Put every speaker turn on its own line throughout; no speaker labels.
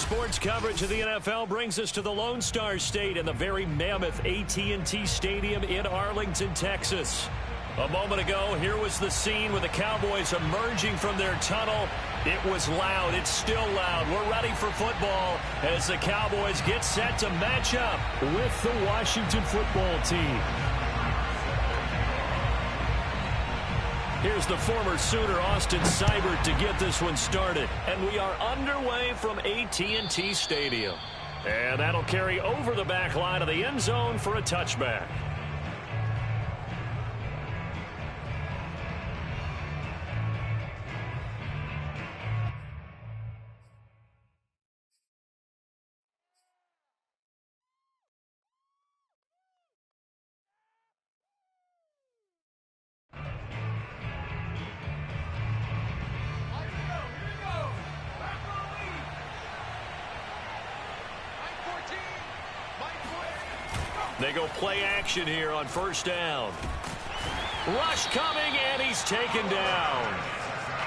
Sports coverage of the NFL brings us to the Lone Star State and the very mammoth AT&T Stadium in Arlington, Texas. A moment ago, here was the scene with the Cowboys emerging from their tunnel. It was loud. It's still loud. We're ready for football as the Cowboys get set to match up with the Washington football team. Here's the former Sooner, Austin Seibert, to get this one started. And we are underway from AT&T Stadium. And that'll carry over the back line of the end zone for a touchback. They go play action here on first down. Rush coming, and he's taken down.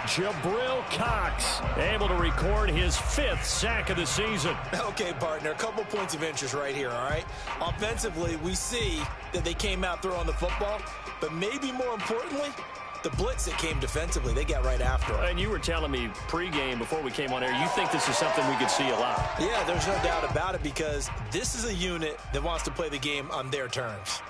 Jabril Cox able to record his 5th sack of the season.
Okay, partner, a couple points of interest right here, all right? Offensively, we see that they came out throwing the football, but maybe more importantly, the blitz that came defensively, they got right after him.
And you were telling me pregame before we came on air, you think this is something we could see a lot.
Yeah, there's no doubt about it because this is a unit that wants to play the game on their terms.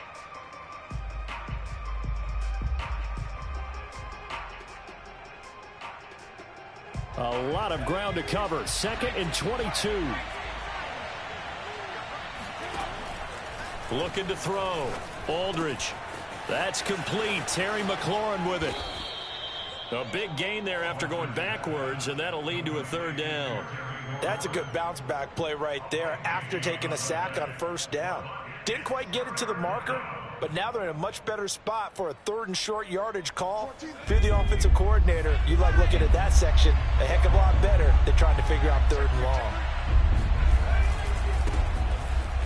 A lot of ground to cover. 2nd and 22. Looking to throw. Aldridge. That's complete. Terry McLaurin with it. A big gain there after going backwards, and that'll lead to a 3rd down.
That's a good bounce back play right there after taking a sack on first down. Didn't quite get it to the marker, but now they're in a much better spot for a 3rd and short yardage call. If you're the offensive coordinator, you like looking at that section a heck of a lot better than trying to figure out 3rd and long.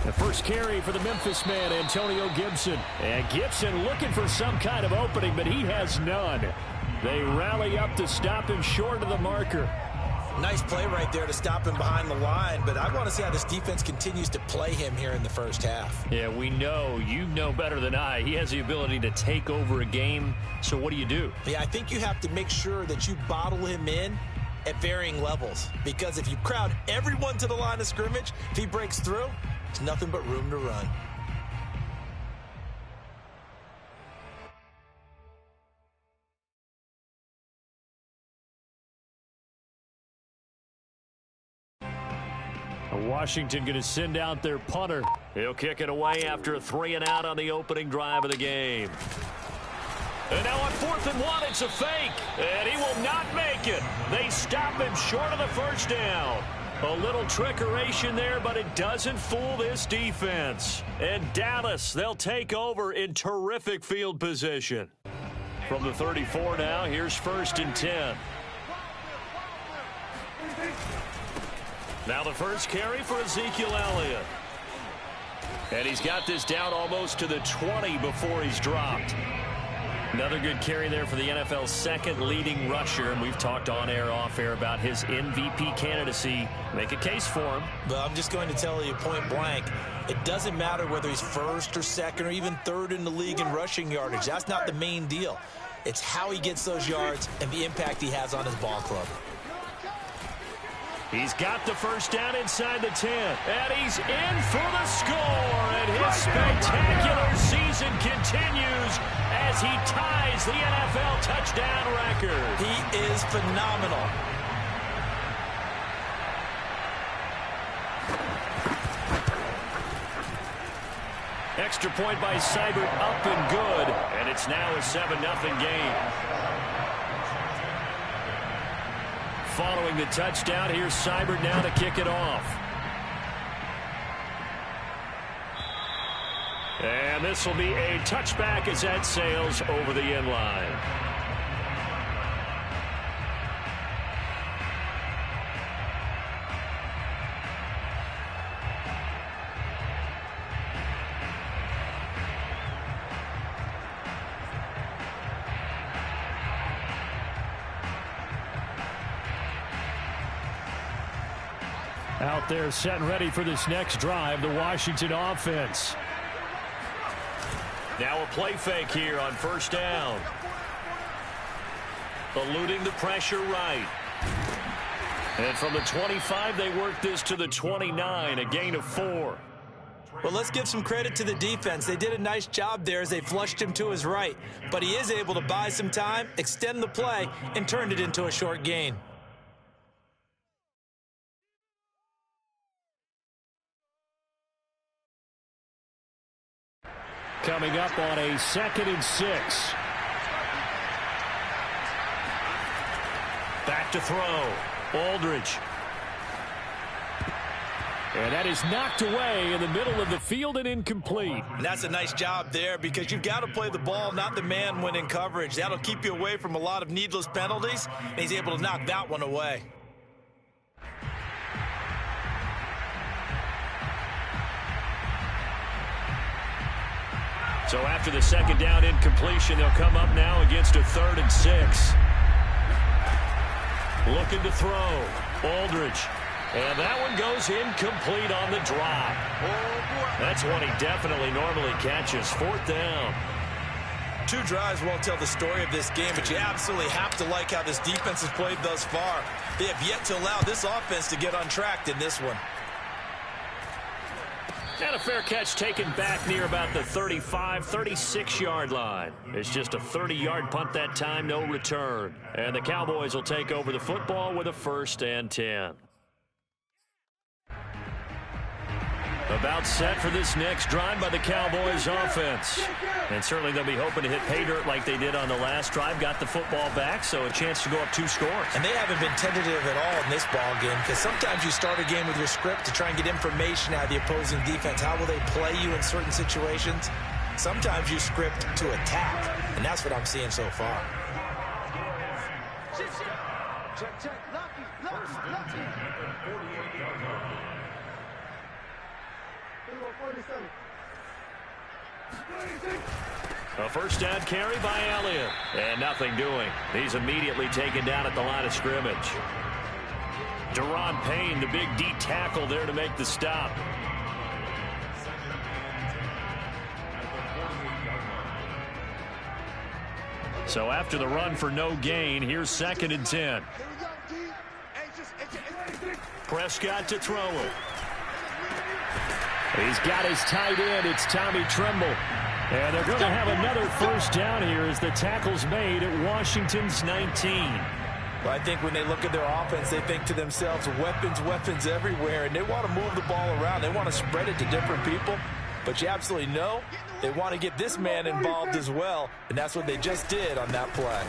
The first carry for the Memphis man, Antonio Gibson. And Gibson looking for some kind of opening, but he has none. They rally up to stop him short of the marker.
Nice play right there to stop him behind the line, but I want to see how this defense continues to play him here in the first half.
Yeah, we know. You know better than I. He has the ability to take over a game, so what do?
Yeah, I think you have to make sure that you bottle him in at varying levels, because if you crowd everyone to the line of scrimmage, if he breaks through, it's nothing but room to run.
Washington going to send out their punter. He'll kick it away after a 3-and-out on the opening drive of the game. And now on 4th and 1, it's a fake. And he will not make it. They stop him short of the first down. A little trickeration there, but it doesn't fool this defense. And Dallas, they'll take over in terrific field position. From the 34 now, here's 1st and 10. Now the first carry for Ezekiel Elliott. And he's got this down almost to the 20 before he's dropped. Another good carry there for the NFL's 2nd leading rusher. And we've talked on air, off air about his MVP candidacy. Make a case for him.
But I'm just going to tell you point blank, it doesn't matter whether he's 1st or 2nd or even 3rd in the league in rushing yardage. That's not the main deal. It's how he gets those yards and the impact he has on his ball club.
He's got the first down inside the 10. And he's in for the score. And his spectacular season continues as he ties the NFL touchdown record.
He is phenomenal.
Extra point by Seibert, up and good. And it's now a 7-0 game. Following the touchdown, here's Seibert now to kick it off. And this will be a touchback as that sails over the end line. Out there set and ready for this next drive, the Washington offense. Now a play fake here on first down. Eluding the pressure right. And from the 25, they work this to the 29, a gain of 4.
Well, let's give some credit to the defense. They did a nice job there as they flushed him to his right. But he is able to buy some time, extend the play, and turned it into a short gain.
Coming up on a 2nd and 6. Back to throw. Aldridge. And that is knocked away in the middle of the field and incomplete.
And that's a nice job there because you've got to play the ball, not the man when in coverage. That'll keep you away from a lot of needless penalties, and he's able to knock that one away.
So after the 2nd down incompletion, they'll come up now against a 3rd and 6. Looking to throw. Aldridge. And that one goes incomplete on the drop. That's one he definitely normally catches. 4th down.
2 drives won't tell the story of this game, but you absolutely have to like how this defense has played thus far. They have yet to allow this offense to get untracked in this one.
And a fair catch taken back near about the 35, 36-yard line. It's just a 30-yard punt that time, no return. And the Cowboys will take over the football with a 1st and 10. About set for this next drive by the Cowboys offense. And certainly they'll be hoping to hit pay dirt like they did on the last drive. Got the football back, so a chance to go up 2 scores.
And they haven't been tentative at all in this ball game because sometimes you start a game with your script to try and get information out of the opposing defense. How will they play you in certain situations? Sometimes you script to attack, and that's what I'm seeing so far.
Check. Lucky.
A 1st down carry by Elliott. And nothing doing. He's immediately taken down at the line of scrimmage. Deron Payne, the big D tackle there to make the stop. So after the run for no gain, here's 2nd and 10. Prescott to throw it. He's got his tight end. It's Tommy Tremble. And they're going to have another 1st down here as the tackle's made at Washington's 19.
Well, I think when they look at their offense, they think to themselves, weapons everywhere, and they want to move the ball around. They want to spread it to different people. But you absolutely know they want to get this man involved as well, and that's what they just did on that play.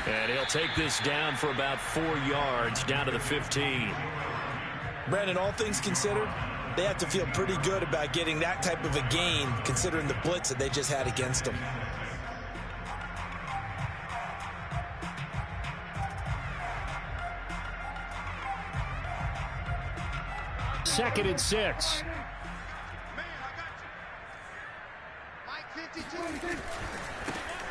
And he'll take this down for about 4 yards, down to the 15.
Brandon, all things considered, they have to feel pretty good about getting that type of a gain, considering the blitz that they just had against them.
Second and 6.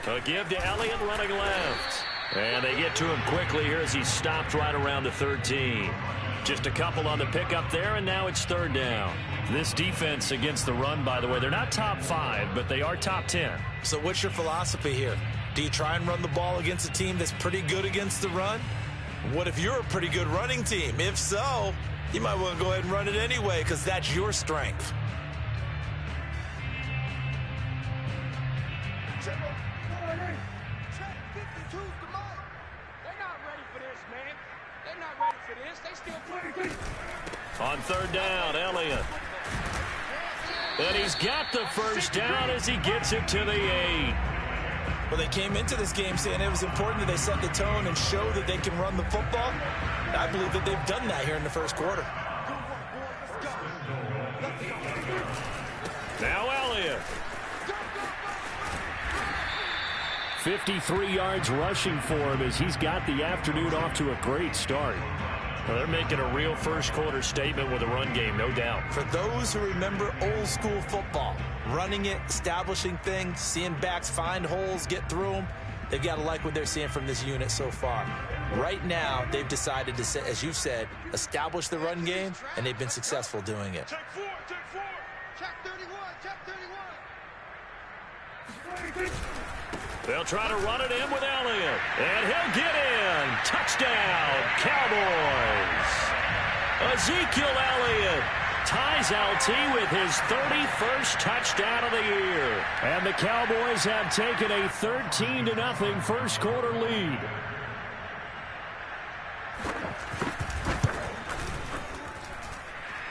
To give to Elliott running left. And they get to him quickly here as he stopped right around the 13. Just a couple on the pickup there, and now it's 3rd down. This defense against the run, by the way, they're not top 5, but they are top 10.
So what's your philosophy here? Do you try and run the ball against a team that's pretty good against the run? What if you're a pretty good running team? If so, you might want to go ahead and run it anyway because that's your strength.
On 3rd down, Elliott. And he's got the 1st down as he gets it to the 8.
Well, they came into this game saying it was important that they set the tone and show that they can run the football. I believe that they've done that here in the 1st quarter.
Now Elliott. 53 yards rushing for him as he's got the afternoon off to a great start. Well, they're making a real 1st quarter statement with a run game, no doubt.
For those who remember old school football, running it, establishing things, seeing backs find holes, get through them, they've got to like what they're seeing from this unit so far. Right now, they've decided to, as you said, establish the run game, and they've been successful doing it.
Check 4, check 4. Check 31, check 31.
They'll try to run it in with Elliott. And he'll get in. Touchdown, Cowboys. Ezekiel Elliott ties LT with his 31st touchdown of the year. And the Cowboys have taken a 13-0 first quarter lead.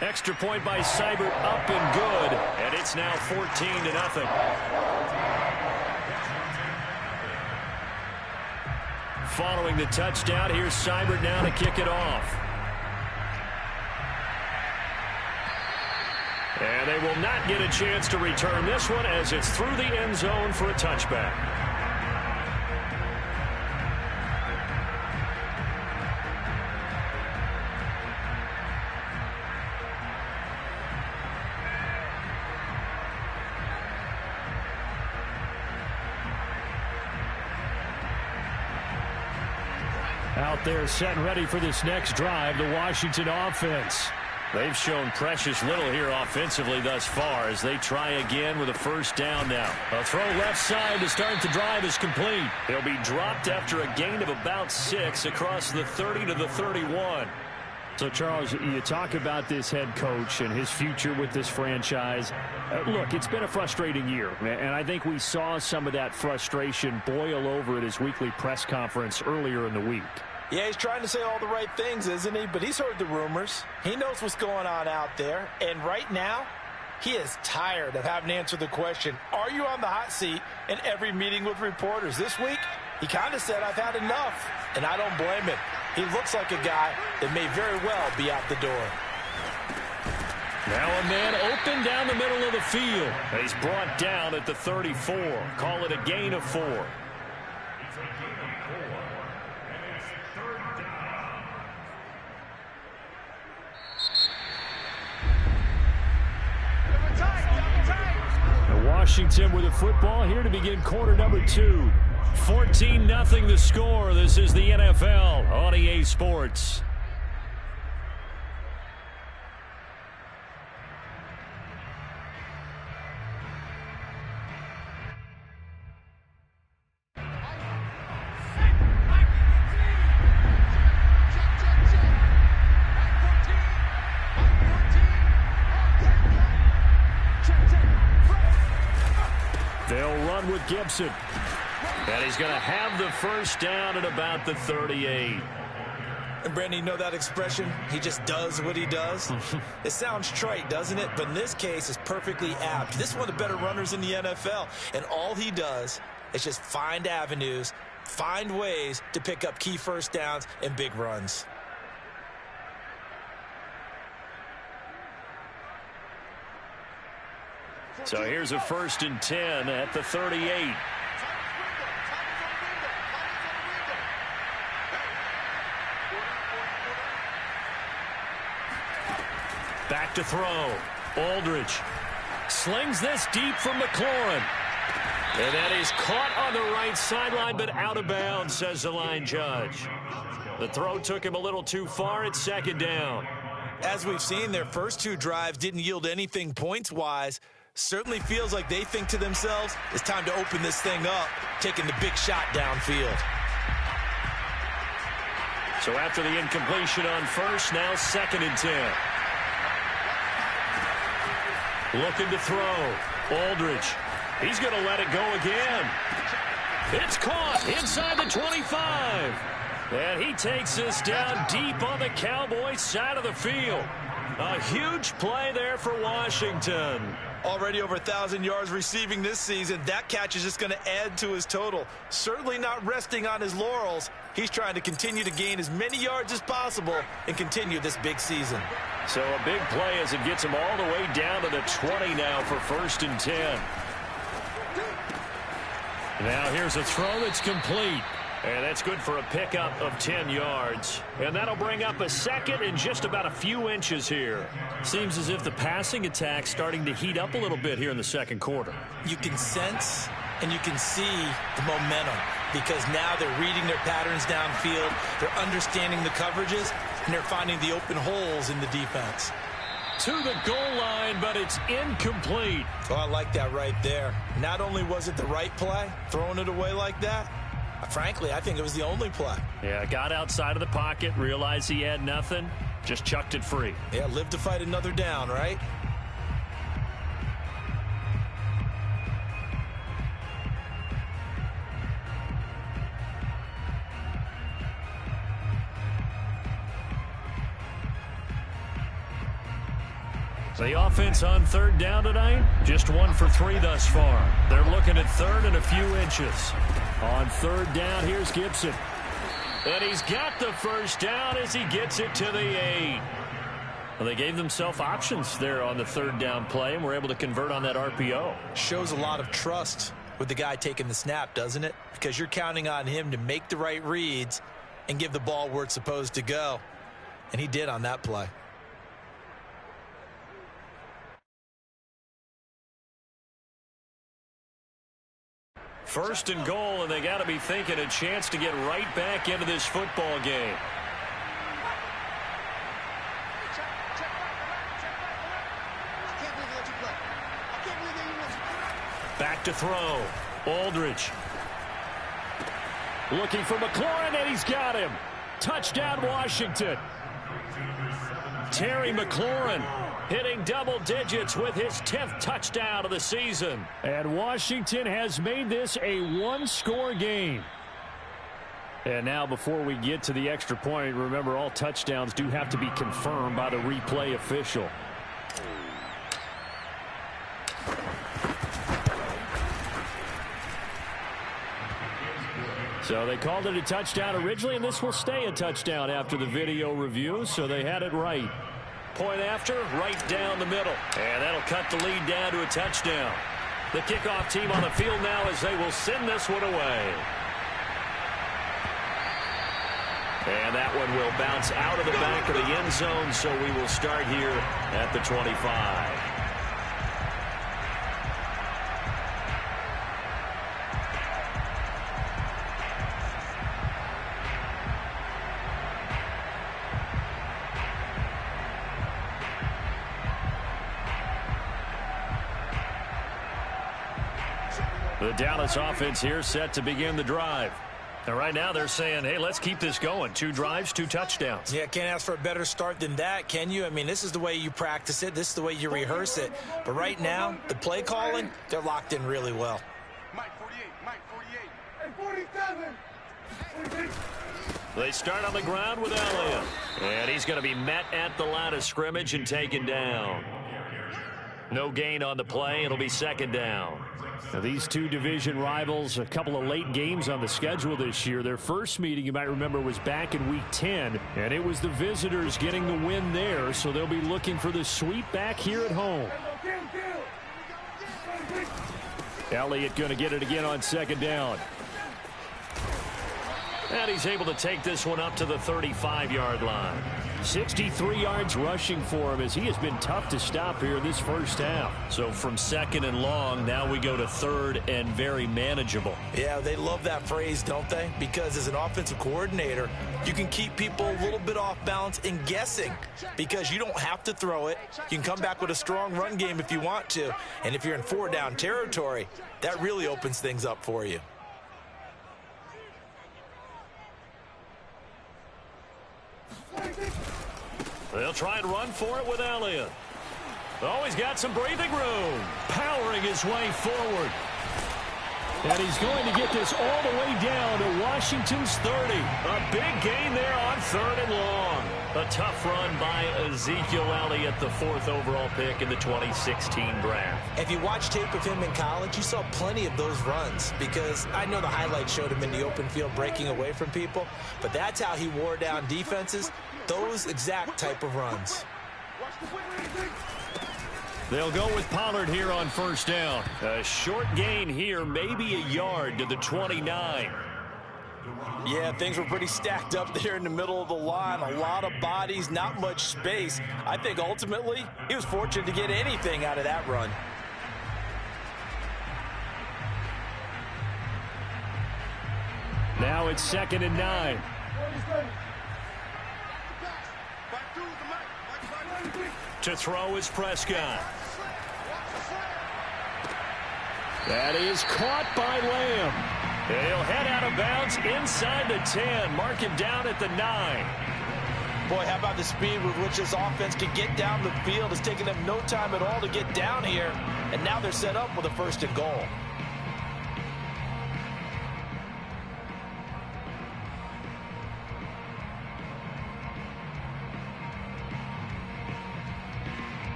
Extra point by Seibert, up and good. And it's now 14-0. Following the touchdown, here's Seibert now to kick it off. And they will not get a chance to return this one as it's through the end zone for a touchback. Out there set and ready for this next drive, the Washington offense. They've shown precious little here offensively thus far as they try again with a first down now. A throw left side to start the drive is complete. He'll be dropped after a gain of about 6 across the 30 to the 31. So, Charles, you talk about this head coach and his future with this franchise. Look, it's been a frustrating year, and I think we saw some of that frustration boil over at his weekly press conference earlier in the week.
Yeah, he's trying to say all the right things, isn't he? But he's heard the rumors. He knows what's going on out there. And right now, he is tired of having to answer the question, are you on the hot seat in every meeting with reporters? This week, he kind of said, I've had enough. And I don't blame him. He looks like a guy that may very well be out the door.
Now a man open down the middle of the field. He's brought down at the 34. Call it a gain of 4. Washington with the football here to begin quarter number 2. 14-0 the score. This is the NFL on EA Sports. They'll run with Gibson. And he's going to have the first down at about the 38.
And, Brandon, you know that expression? He just does what he does? It sounds trite, doesn't it? But in this case, it's perfectly apt. This is one of the better runners in the NFL. And all he does is just find avenues, find ways to pick up key first downs and big runs.
So here's a 1st and 10 at the 38. Back to throw. Aldridge slings this deep from McLaurin. And that is caught on the right sideline, but out of bounds, says the line judge. The throw took him a little too far at 2nd down.
As we've seen, their first 2 drives didn't yield anything points-wise. Certainly feels like they think to themselves, it's time to open this thing up, taking the big shot downfield.
So after the incompletion on first, now 2nd and 10. Looking to throw. Aldridge. He's going to let it go again. It's caught inside the 25. And he takes this down deep on the Cowboys side of the field. A huge play there for Washington.
Already over 1,000 yards receiving this season. That catch is just going to add to his total. Certainly not resting on his laurels. He's trying to continue to gain as many yards as possible and continue this big season.
So a big play as it gets him all the way down to the 20 now for 1st and 10. Now here's a throw that's complete. And that's good for a pickup of 10 yards. And that'll bring up a 2nd and just about a few inches here. Seems as if the passing attack's starting to heat up a little bit here in the 2nd quarter.
You can sense and you can see the momentum. because now they're reading their patterns downfield, they're understanding the coverages, and they're finding the open holes in the defense.
To the goal line, but it's incomplete.
Oh, I like that right there. Not only was it the right play, throwing it away like that, frankly, I think it was the only play.
Yeah, got outside of the pocket, realized he had nothing, just chucked it free.
Yeah, live to fight another down, right?
The offense on third down tonight, just 1 for 3 thus far. They're looking at third and a few inches. On third down, here's Gibson. And he's got the first down as he gets it to the 8. Well, they gave themselves options there on the third down play, and were able to convert on that RPO.
Shows a lot of trust with the guy taking the snap, doesn't it? Because you're counting on him to make the right reads and give the ball where it's supposed to go. And he did on that play.
First and goal, and they got to be thinking a chance to get right back into this football game. Back to throw. Aldridge. Looking for McLaurin, and he's got him. Touchdown, Washington. Terry McLaurin hitting double digits with his 10th touchdown of the season. And Washington has made this a one-score game. And now before we get to the extra point, remember all touchdowns do have to be confirmed by the replay official. So they called it a touchdown originally, and this will stay a touchdown after the video review, so they had it right. Point after, right down the middle. And that'll cut the lead down to a touchdown. The kickoff team on the field now as they will send this one away. And that one will bounce out of the back of the end zone, so we will start here at the 25. The Dallas offense here set to begin the drive. And right now they're saying, hey, let's keep this going. 2 drives, 2 touchdowns.
Yeah, can't ask for a better start than that, can you? I mean, this is the way you practice it. This is the way you rehearse it. But right now, the play calling, they're locked in really well.
Mike 48, Mike 48. And 47.
They start on the ground with Elliott. And he's going to be met at the line of scrimmage and taken down. No gain on the play. It'll be second down. Now, these two division rivals, a couple of late games on the schedule this year. Their first meeting, you might remember, was back in Week 10, and it was the visitors getting the win there, so they'll be looking for the sweep back here at home. Elliott going to get it again on second down. And he's able to take this one up to the 35-yard line. 63 yards rushing for him as he has been tough to stop here this first half. So from second and long, now we go to third and very manageable.
Yeah, they love that phrase, don't they? Because as an offensive coordinator, you can keep people a little bit off balance and guessing because you don't have to throw it. You can come back with a strong run game if you want to. And if you're in 4-down territory, that really opens things up for you.
They'll try and run for it with Elliott. Oh, he's got some breathing room. Powering his way forward. And he's going to get this all the way down to Washington's 30. A big gain there on third and long. A tough run by Ezekiel Elliott, the 4th overall pick in the 2016 draft.
If you watched tape of him in college, you saw plenty of those runs because I know the highlights showed him in the open field breaking away from people, but that's how he wore down defenses, those exact type of runs.
They'll go with Pollard here on first down. A short gain here, maybe a yard to the 29.
Yeah, things were pretty stacked up there in the middle of the line. A lot of bodies, not much space. I think ultimately he was fortunate to get anything out of that run.
Now it's 2nd and 9. To throw is Prescott. That is caught by Lamb. He'll head out of bounds inside the 10. Mark him down at the 9.
Boy, how about the speed with which this offense can get down the field? It's taken them no time at all to get down here, and now they're set up with a 1st and goal.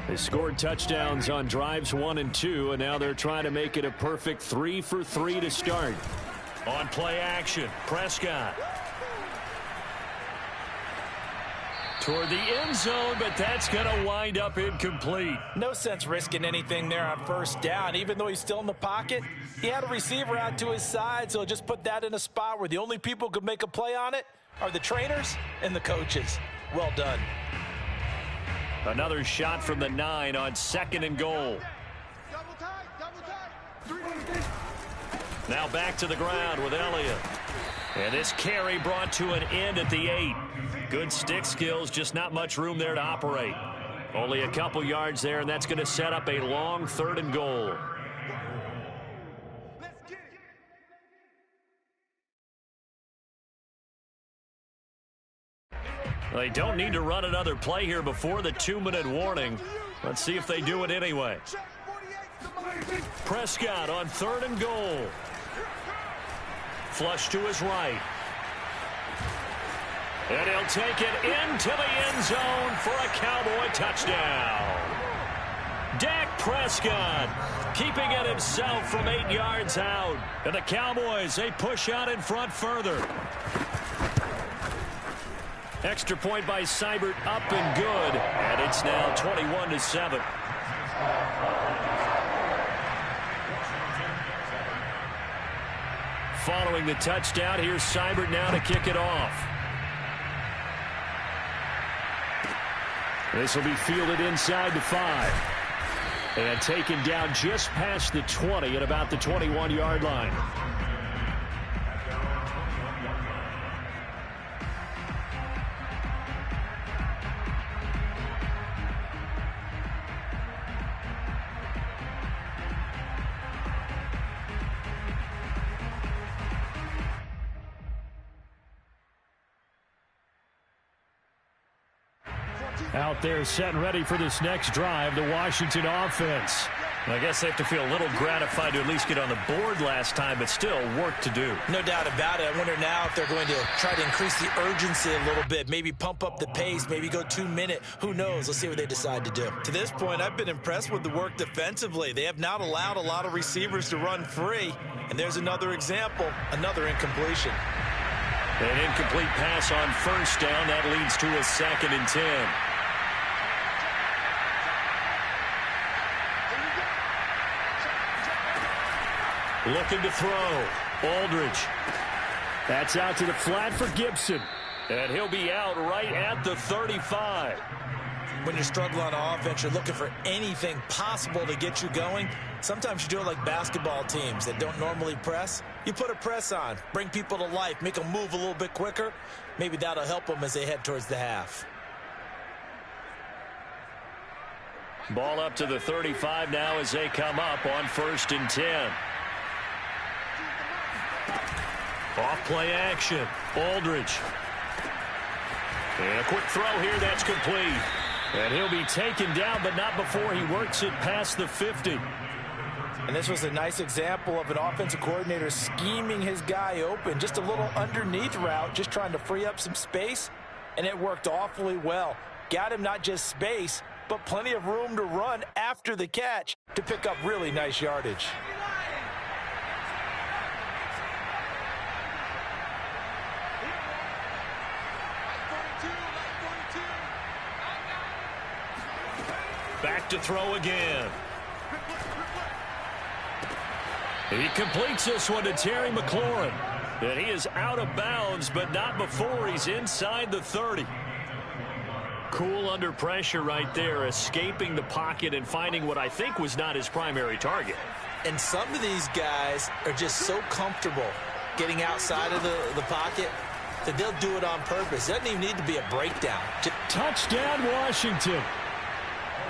They scored touchdowns on drives 1 and 2, and now they're trying to make it a perfect 3 for 3 to start. On play action, Prescott. Toward the end zone, but that's going to wind up incomplete.
No sense risking anything there on 1st down. Even though he's still in the pocket, he had a receiver out to his side, so just put that in a spot where the only people who could make a play on it are the trainers and the coaches. Well done.
Another shot from the 9 on 2nd and goal. Now back to the ground with Elliott. And this carry brought to an end at the 8. Good stick skills, just not much room there to operate. Only a couple yards there, and that's going to set up a long 3rd and goal. They don't need to run another play here before the 2-minute warning. Let's see if they do it anyway. Prescott on 3rd and goal. Flush to his right. And he'll take it into the end zone for a Cowboy touchdown. Dak Prescott keeping it himself from 8 yards out. And the Cowboys, they push out in front further. Extra point by Seibert, up and good. And it's now 21-7. Following the touchdown, here's Seibert now to kick it off. This will be fielded inside the 5. And taken down just past the 20 at about the 21-yard line. Out there set and ready for this next drive, the Washington offense. I guess they have to feel a little gratified to at least get on the board last time, but still work to do.
No doubt about it. I wonder now if they're going to try to increase the urgency a little bit, maybe pump up the pace, maybe go 2-minute. Who knows? Let's see what they decide to do. To this point, I've been impressed with the work defensively. They have not allowed a lot of receivers to run free. And there's another example, another incompletion.
An incomplete pass on 1st down. That leads to a 2nd and 10. Looking to throw. Aldridge. That's out to the flat for Gibson. And he'll be out right at the 35.
When you're struggling on offense, you're looking for anything possible to get you going. Sometimes you do it like basketball teams that don't normally press. You put a press on, bring people to life, make them move a little bit quicker. Maybe that'll help them as they head towards the half.
Ball up to the 35 now as they come up on 1st and 10. Off play action. Aldridge. And a quick throw here. That's complete. And he'll be taken down, but not before he works it past the 50.
And this was a nice example of an offensive coordinator scheming his guy open. Just a little underneath route, just trying to free up some space. And it worked awfully well. Got him not just space, but plenty of room to run after the catch to pick up really nice yardage.
Back to throw again. He completes this one to Terry McLaurin. And he is out of bounds, but not before he's inside the 30. Cool under pressure right there, escaping the pocket and finding what I think was not his primary target.
And some of these guys are just so comfortable getting outside of the pocket, that they'll do it on purpose. It doesn't even need to be a breakdown.
Touchdown, Washington.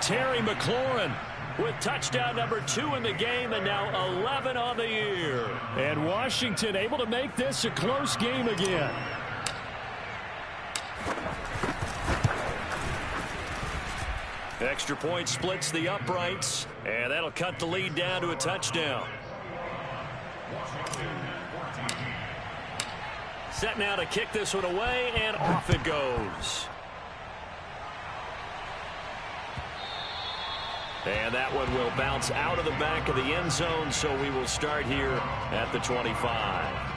Terry McLaurin with touchdown number 2 in the game, and now 11 on the year. And Washington able to make this a close game again. Extra point splits the uprights, and that'll cut the lead down to a touchdown. Set now to kick this one away, and off it goes. And that one will bounce out of the back of the end zone, so we will start here at the 25.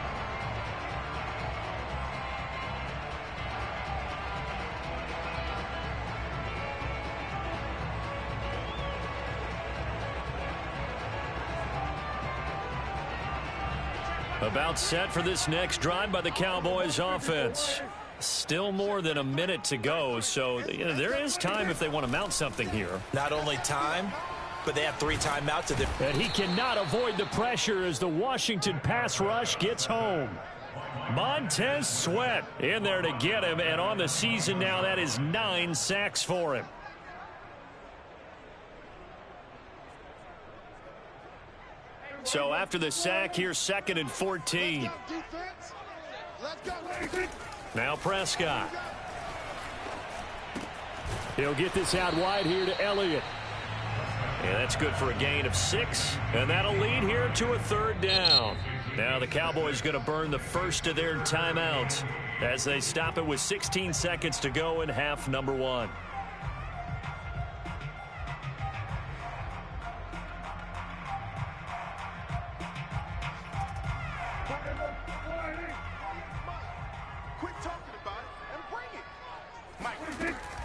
About set for this next drive by the Cowboys offense. Still more than a minute to go, so there is time if they want to mount something here.
Not only time, but they have 3 timeouts.
And he cannot avoid the pressure as the Washington pass rush gets home. Montez Sweat in there to get him, and on the season now, that is 9 sacks for him. So after the sack, here's 2nd and 14. Now Prescott. He'll get this out wide here to Elliott. And that's good for a gain of 6. And that'll lead here to a 3rd down. Now the Cowboys going to burn the first of their timeouts as they stop it with 16 seconds to go in half number 1.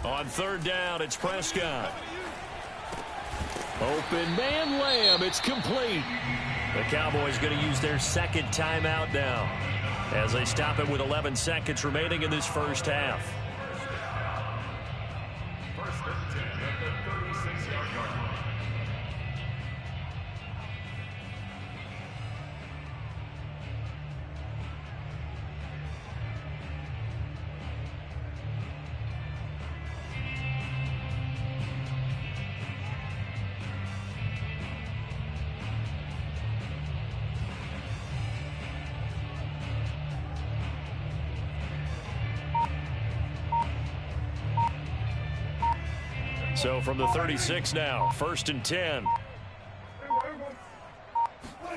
On 3rd down, it's Prescott. Open man Lamb. It's complete. The Cowboys going to use their 2nd timeout now as they stop it with 11 seconds remaining in this first half.
First and 10 at the 36-yard line.
So from the 36 now, 1st and 10.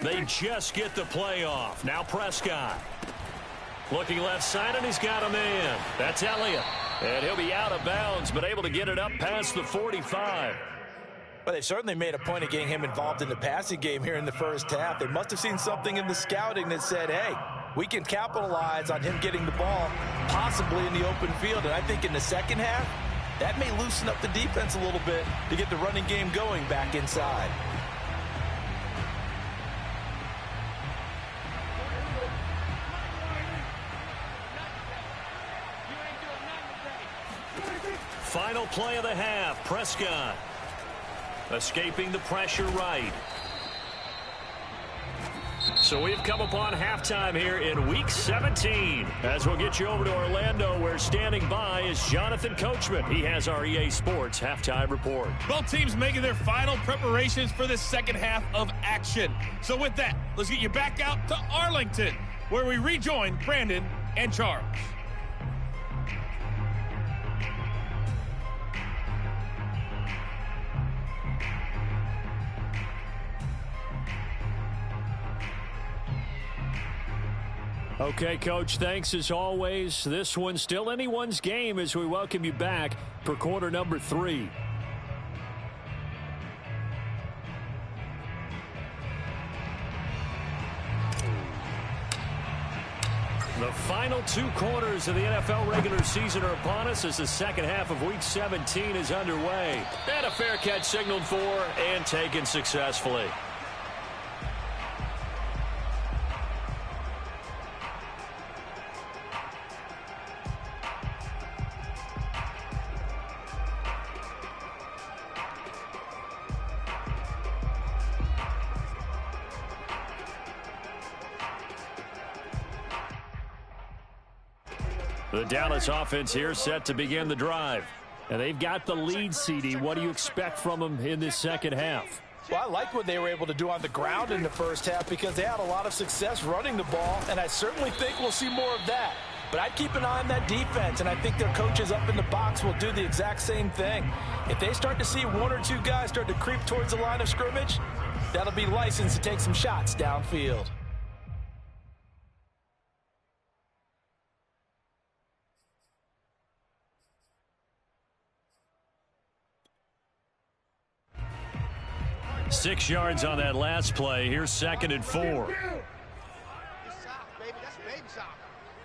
They just get the play off. Now Prescott. Looking left side, and he's got a man. That's Elliott. And he'll be out of bounds, but able to get it up past the 45.
Well, they've certainly made a point of getting him involved in the passing game here in the first half. They must have seen something in the scouting that said, hey, we can capitalize on him getting the ball, possibly in the open field. And I think in the second half, that may loosen up the defense a little bit to get the running game going back inside.
Final play of the half, Prescott. Escaping the pressure right. So we've come upon halftime here in Week 17. As we'll get you over to Orlando, where standing by is Jonathan Coachman. He has our EA Sports halftime report.
Both teams making their final preparations for the second half of action. So with that, let's get you back out to Arlington, where we rejoin Brandon and Charles.
Okay, Coach, thanks as always. This one's still anyone's game as we welcome you back for quarter number 3. The final 2 quarters of the NFL regular season are upon us as the second half of Week 17 is underway. And a fair catch signaled for and taken successfully. The Dallas offense here set to begin the drive.
And they've got the lead, CD. What do you expect from them in this second half?
Well, I like what they were able to do on the ground in the first half because they had a lot of success running the ball, and I certainly think we'll see more of that. But I'd keep an eye on that defense, and I think their coaches up in the box will do the exact same thing. If they start to see one or two guys start to creep towards the line of scrimmage, that'll be licensed to take some shots downfield.
Six yards on that last play. Here's 2nd and 4.
Baby, that's baby sock.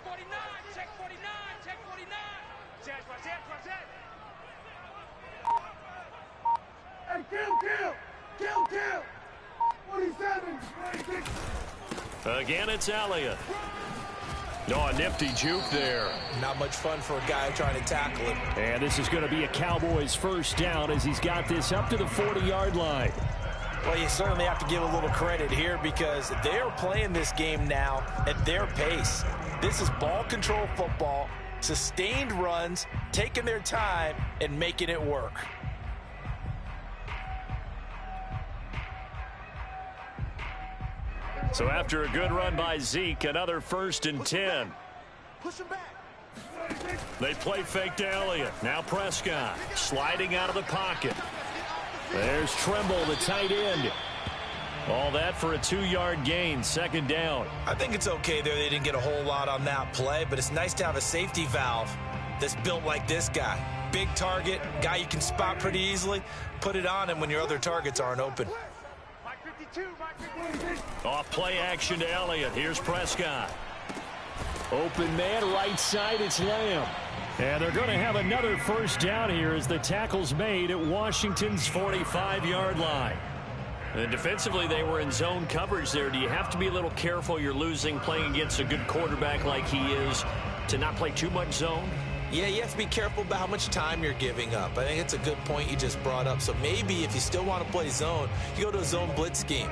49, check 49, check 49.
Hey, kill. 47, 26.
Again, it's Elliott. Oh, a nifty juke there.
Not much fun for a guy trying to tackle him.
And this is going to be a Cowboys first down as he's got this up to the 40-yard line.
Well, you certainly have to give a little credit here because they're playing this game now at their pace. This is ball control football, sustained runs, taking their time, and making it work.
So after a good run by Zeke, another 1st and 10.
Push him back.
They play fake to Elliott. Now Prescott sliding out of the pocket. There's Tremble, the tight end. All that for a 2-yard gain, 2nd down.
I think it's okay there. They didn't get a whole lot on that play, but it's nice to have a safety valve that's built like this guy. Big target, guy you can spot pretty easily. Put it on him when your other targets aren't open.
Mike 52, Mike 52.
Off play action to Elliott. Here's Prescott.
Open man, right side, it's Lamb. And they're going to have another first down here as the tackle's made at Washington's 45-yard line.
And defensively, they were in zone coverage there. Do you have to be a little careful you're losing playing against a good quarterback like he is to not play too much zone?
Yeah, you have to be careful about how much time you're giving up. I think it's a good point you just brought up. So maybe if you still want to play zone, you go to a zone blitz scheme.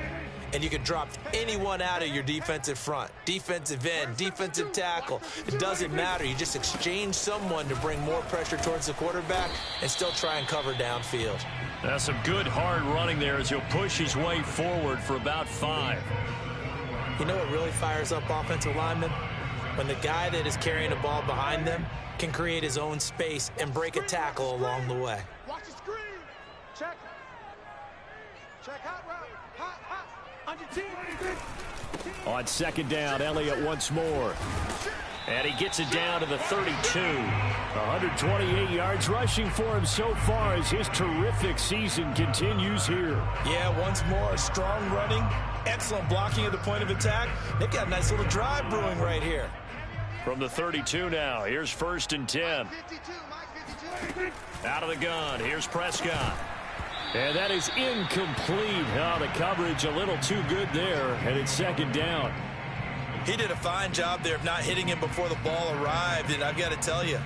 And you can drop anyone out of your defensive front, defensive end, defensive tackle. It doesn't matter. You just exchange someone to bring more pressure towards the quarterback and still try and cover downfield.
That's some good hard running there as he'll push his way forward for about 5.
You know what really fires up offensive linemen? When the guy that is carrying the ball behind them can create his own space and break a tackle along the way.
Watch the screen. Check. Check hot route. Hot. On your team.
On 2nd down, Elliott once more.
And he gets it down to the 32.
128 yards rushing for him so far as his terrific season continues here.
Yeah, once more, strong running, excellent blocking at the point of attack. They've got a nice little drive brewing right here.
From the 32 now, here's 1st and 10.
52, Mike 52.
Out of the gun, here's Prescott.
And that is incomplete. Oh, the coverage a little too good there, and it's 2nd down.
He did a fine job there of not hitting him before the ball arrived, and I've got to tell you,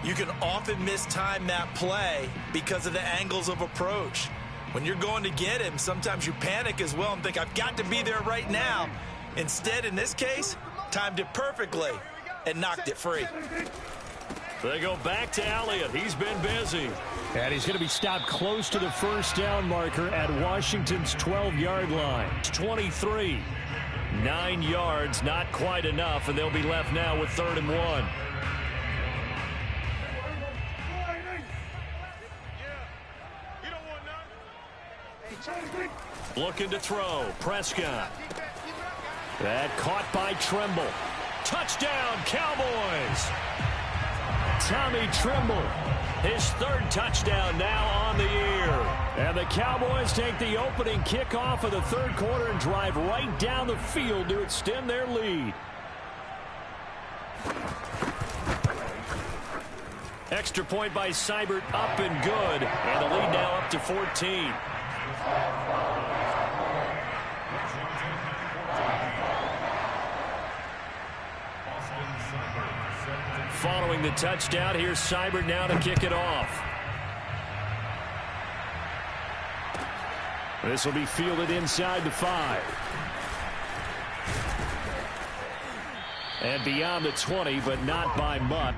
you can often mistime that play because of the angles of approach. When you're going to get him, sometimes you panic as well and think, I've got to be there right now. Instead, in this case, timed it perfectly and knocked it free.
They go back to Elliott. He's been busy.
And he's going to be stopped close to the first down marker at Washington's 12-yard line.
23. 9 yards, not quite enough, and they'll be left now with 3rd and 1. Looking to throw. Prescott.
That caught by Tremble.
Touchdown, Cowboys!
Tommy Tremble.
His 3rd touchdown now on the year.
And the Cowboys take the opening kickoff of the 3rd quarter and drive right down the field to extend their lead.
Extra point by Seibert, up and good. And the lead now up to 14. Following the touchdown, here's Seibert now to kick it off.
This will be fielded inside the 5. And beyond the 20, but not by much.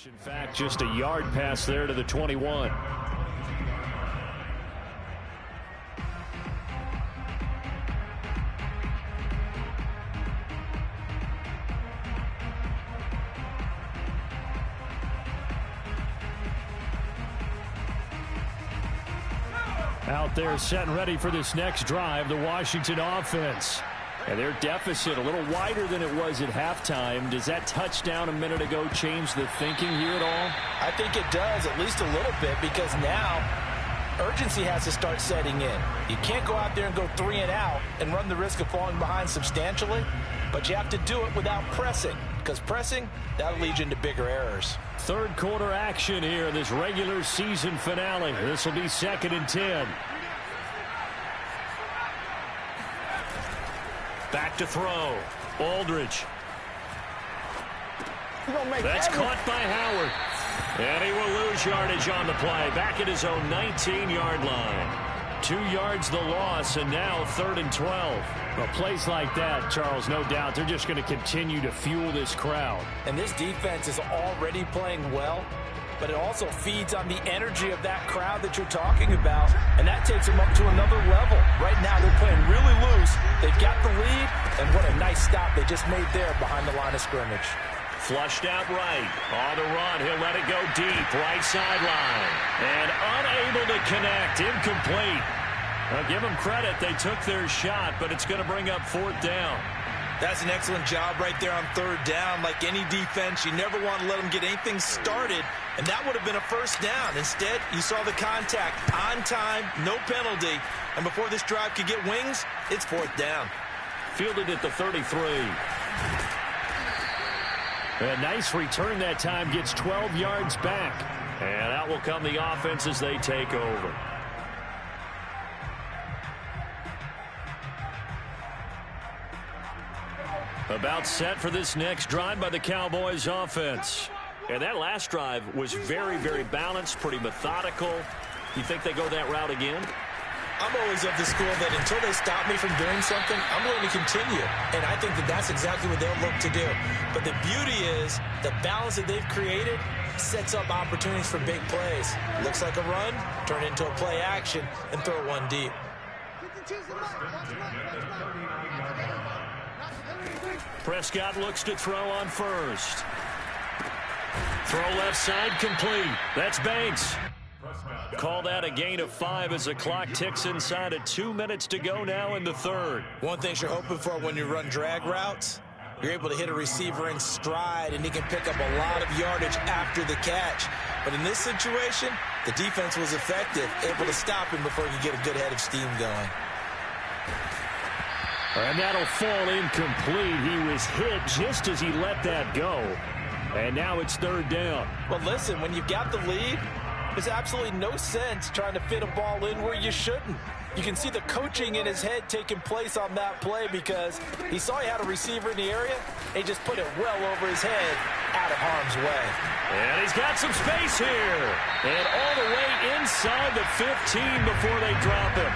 In fact, just a yard pass there to the 21. Out there set and ready for this next drive, the Washington offense. And their deficit a little wider than it was at halftime. Does that touchdown a minute ago change the thinking here at all?
I think it does, at least a little bit, because now urgency has to start setting in. You can't go out there and go 3 and out and run the risk of falling behind substantially, but you have to do it without pressing, because pressing, that'll lead you into bigger errors.
Third quarter action here in this regular season finale. This will be 2nd and 10. Back to throw. Aldridge. That's caught by Howard. And he will lose yardage on the play. Back at his own 19-yard line. 2 yards the loss, and now 3rd and 12. Well, plays like that, Charles, no doubt, they're just going to continue to fuel this crowd.
And this defense is already playing well, but it also feeds on the energy of that crowd that you're talking about, and that takes them up to another level. Right now, they're playing really loose. They've got the lead, and what a nice stop they just made there behind the line of scrimmage.
Flushed out right. On the run, he'll let it go deep. Right sideline. And unable to connect. Incomplete. Well, give them credit. They took their shot, but it's going to bring up 4th down.
That's an excellent job right there on 3rd down. Like any defense, you never want to let them get anything started, and that would have been a 1st down. Instead, you saw the contact on time, no penalty, and before this drive could get wings, it's 4th down.
Fielded at the 33.
A nice return that time, gets 12 yards back.
And out will come the offense as they take over. About set for this next drive by the Cowboys offense. And that last drive was very, very balanced, pretty methodical. You think they go that route again?
I'm always of the school that until they stop me from doing something, I'm going to continue. And I think that that's exactly what they'll look to do. But the beauty is the balance that they've created sets up opportunities for big plays. Looks like a run, turn into a play action, and throw one deep.
Prescott looks to throw on first. Throw left side complete. That's Banks. Call that a gain of 5 as the clock ticks inside of 2 minutes to go now in the 3rd.
One thing you're hoping for when you run drag routes, you're able to hit a receiver in stride, and he can pick up a lot of yardage after the catch. But in this situation, the defense was effective, able to stop him before he could get a good head of steam going.
And that'll fall incomplete. He was hit just as he let that go. And now it's 3rd down.
Well, listen, when you've got the lead, there's absolutely no sense trying to fit a ball in where you shouldn't. You can see the coaching in his head taking place on that play because he saw he had a receiver in the area, and he just put it well over his head out of harm's way.
And he's got some space here. And all the way inside the 15 before they drop him.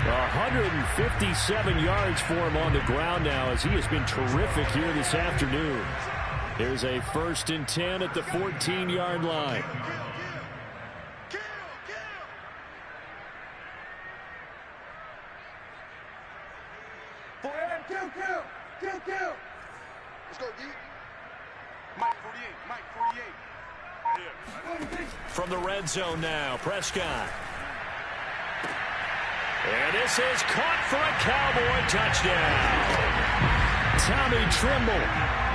157 yards for him on the ground now as he has been terrific here this afternoon. There's a 1st and 10 at the 14-yard line.
Let's go, D. Mike 48, Mike 48.
From the red zone now, Prescott. And this is caught for a Cowboy touchdown. Tommy Trimble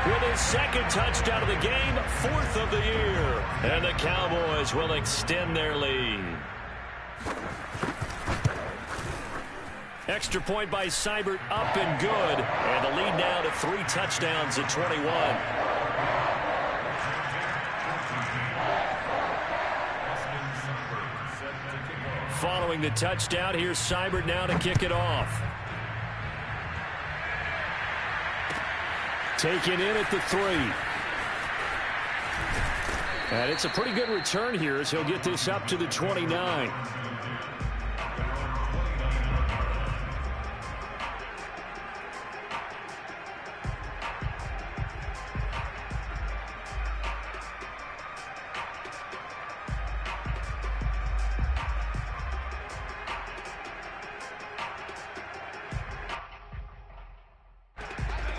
with his 2nd touchdown of the game, 4th of the year. And the Cowboys will extend their lead. Extra point by Seibert, up and good. And the lead now to 3 touchdowns at 21. Following the touchdown, here's Seibert now to kick it off. Taken in at the 3. And it's a pretty good return here as he'll get this up to the 29.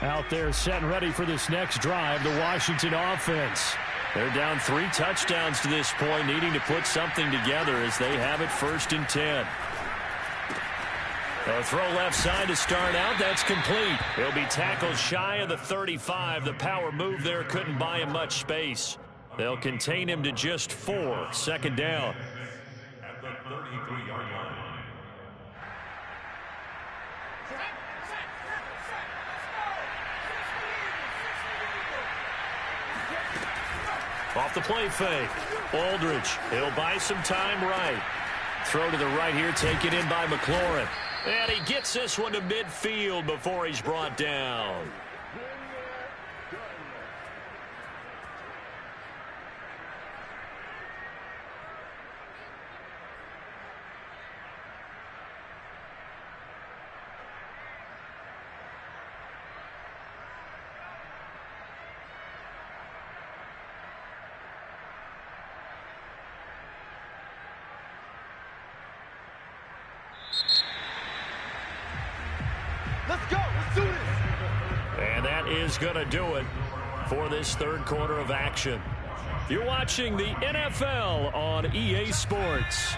Out there set and ready for this next drive, the Washington offense. They're down 3 touchdowns to this point, needing to put something together as they have it 1st and 10. A throw left side to start out. That's complete. He'll be tackled shy of the 35. The power move there couldn't buy him much space. They'll contain him to just 4. 2nd down.
At the 33-yard line.
Off the play fake. Aldridge. He'll buy some time right. Throw to the right here, taken in by McLaurin. And he gets this one to midfield before he's brought down.
Let's go. Let's do this.
And that is going to do it for this 3rd quarter of action. You're watching the NFL on EA Sports.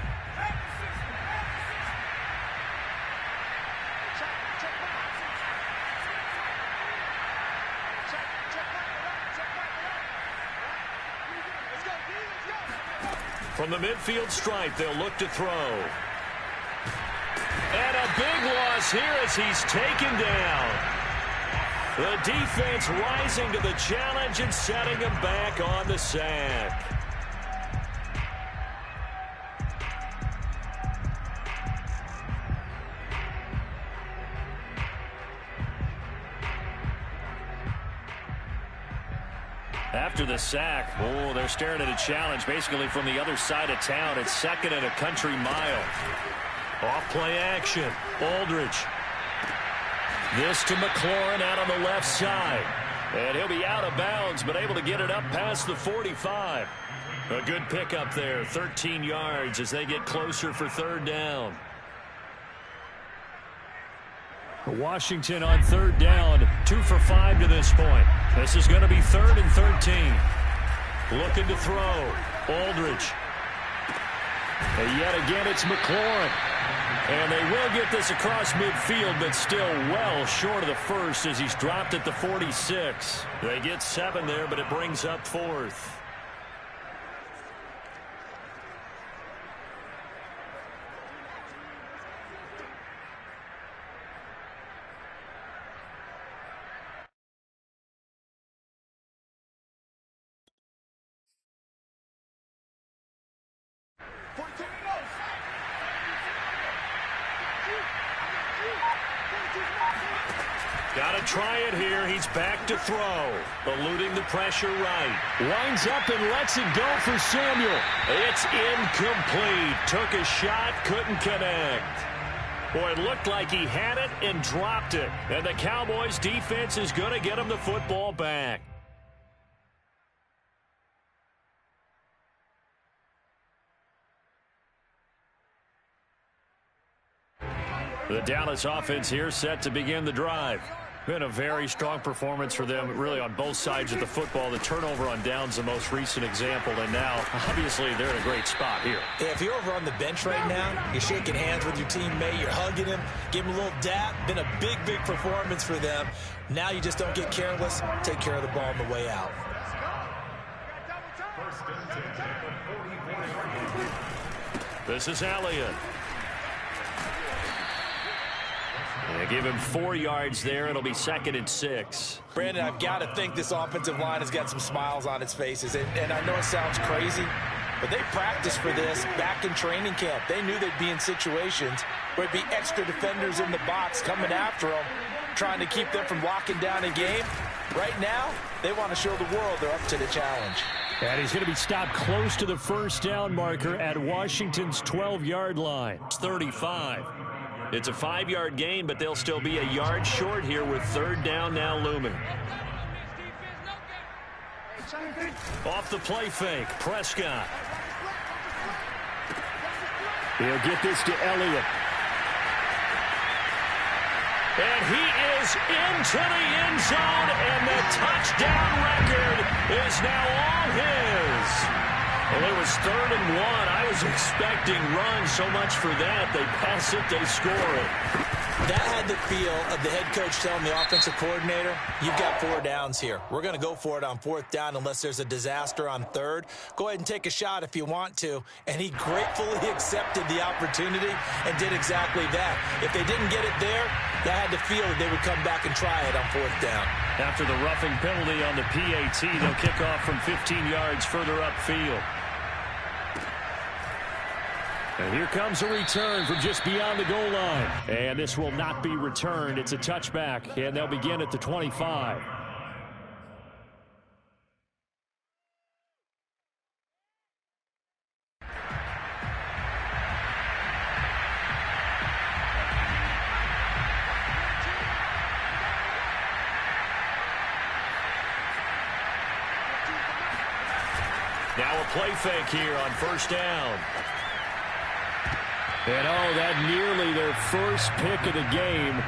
From the midfield stripe, they'll look to throw. And a big loss here as he's taken down. The defense rising to the challenge and setting him back on the sack. After the sack, they're staring at a challenge basically from the other side of town. It's 2nd and a country mile. Off play action. Aldridge. This to McLaurin out on the left side. And he'll be out of bounds, but able to get it up past the 45. A good pickup there. 13 yards as they get closer for 3rd down.
Washington on 3rd down. 2 for 5 to this point. This is going to be 3rd and 13.
Looking to throw. Aldridge. And yet again, it's McLaurin. And they will get this across midfield, but still well short of the 1st as he's dropped at the 46. They get 7 there, but it brings up 4th. Got to try it here. He's back to throw. Eluding the pressure right.
Winds up and lets it go for Samuel.
It's incomplete. Took a shot, couldn't connect. Boy, it looked like he had it and dropped it. And the Cowboys defense is going to get him the football back. The Dallas offense here set to begin the drive. Been a very strong performance for them, really, on both sides of the football. The turnover on downs, the most recent example, and now, obviously, they're in a great spot here.
If you're over on the bench right now, you're shaking hands with your teammate, you're hugging him, give him a little dap. Been a big, big performance for them. Now you just don't get careless. Take care of the ball on the way out.
This is Elliott. They give him 4 yards there. It'll be 2nd and 6.
Brandon, I've got to think this offensive line has got some smiles on its faces. And I know it sounds crazy, but they practiced for this back in training camp. They knew they'd be in situations where it'd be extra defenders in the box coming after them, trying to keep them from locking down a game. Right now, they want to show the world they're up to the challenge.
And he's going to be stopped close to the 1st down marker at Washington's 12-yard line.
It's 35. It's a 5-yard gain, but they'll still be a yard short here with 3rd down now looming. Off the play fake, Prescott.
He'll get this to Elliott.
And he is into the end zone, and the touchdown record is now all his. Well, it was 3rd and 1. I was expecting runs, so much for that. They pass it, they score it.
That had the feel of the head coach telling the offensive coordinator, you've got 4 downs here. We're going to go for it on 4th down unless there's a disaster on 3rd. Go ahead and take a shot if you want to. And he gratefully accepted the opportunity and did exactly that. If they didn't get it there, that had the feel that they would come back and try it on 4th down.
After the roughing penalty on the PAT, they'll kick off from 15 yards further upfield. And here comes a return from just beyond the goal line. And this will not be returned. It's a touchback, and they'll begin at the 25. Now a play fake here on 1st down. And that nearly their first pick of the game,